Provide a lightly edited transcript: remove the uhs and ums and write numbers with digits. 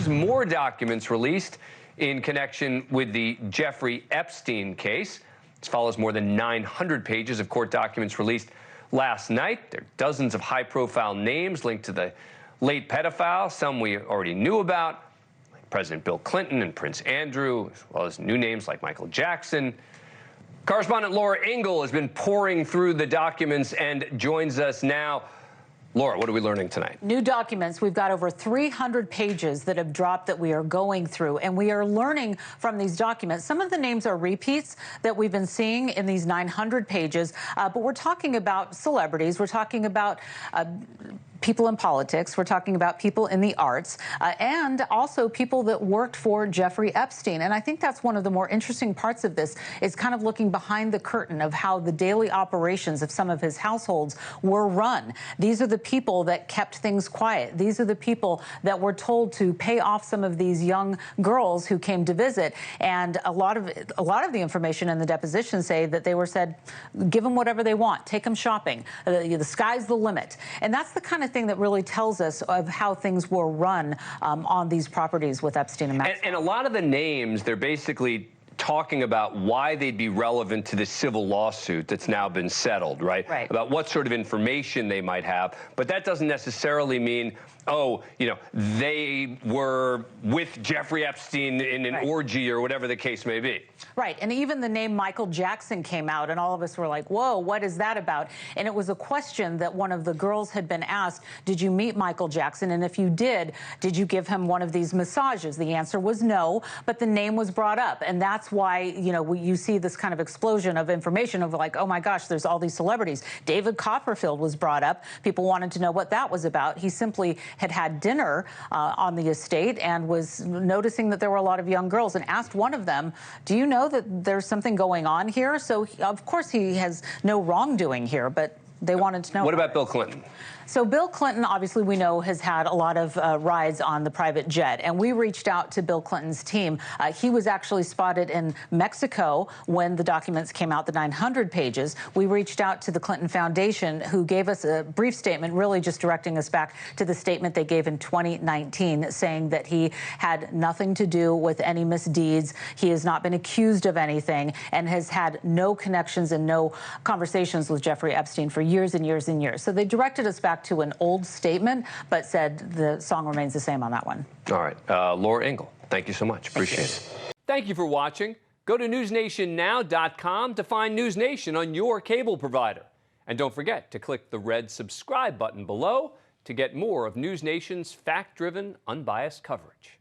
news, more documents released in connection with the Jeffrey Epstein case. This follows more than 900 pages of court documents released last night. There are dozens of high-profile names linked to the late pedophile, some we already knew about, like President Bill Clinton and Prince Andrew, as well as new names like Michael Jackson. Correspondent Laura Ingle has been pouring through the documents and joins us now. Laura, what are we learning tonight? New documents. We've got over 300 pages that have dropped that we are going through, and we are learning from these documents. Some of the names are repeats that we've been seeing in these 900 pages, but we're talking about celebrities. We're talking about people in politics. We're talking about people in the arts, and also people that worked for Jeffrey Epstein. And I think that's one of the more interesting parts of this, is kind of looking behind the curtain of how the daily operations of some of his households were run. These are the people that kept things quiet. These are the people that were told to pay off some of these young girls who came to visit. And a lot of the information in the deposition say that they were said, give them whatever they want, take them shopping. The sky's the limit. And that's the kind of thing that really tells us of how things were run on these properties with Epstein and Maxwell. And a lot of the names, they're basically talking about why they'd be relevant to this civil lawsuit that's now been settled, right? Right. About what sort of information they might have. But that doesn't necessarily mean, oh, you know, they were with Jeffrey Epstein in an orgy or whatever the case may be. Right. And even the name Michael Jackson came out, and all of us were like, whoa, what is that about? And it was a question that one of the girls had been asked, did you meet Michael Jackson? And if you did you give him one of these massages? The answer was no, but the name was brought up. And that's why, you know, you see this kind of explosion of information of like, oh my gosh, there's all these celebrities. David Copperfield was brought up. People wanted to know what that was about. He simply had dinner on the estate and was noticing that there were a lot of young girls and asked one of them, do you know that there's something going on here? So, of course, he has no wrongdoing here, but they wanted to know. What about Bill Clinton? So Bill Clinton, obviously, we know, has had a lot of rides on the private jet. And we reached out to Bill Clinton's team. He was actually spotted in Mexico when the documents came out, the 900 pages. We reached out to the Clinton Foundation, who gave us a brief statement, really just directing us back to the statement they gave in 2019, saying that he had nothing to do with any misdeeds. He has not been accused of anything and has had no connections and no conversations with Jeffrey Epstein for years and years and years. So they directed us back to an old statement, but said the song remains the same on that one. All right. Laura Ingle, thank you so much. Appreciate it. Thank you for watching. Go to newsnationnow.com to find NewsNation on your cable provider. And don't forget to click the red subscribe button below to get more of NewsNation's fact-driven, unbiased coverage.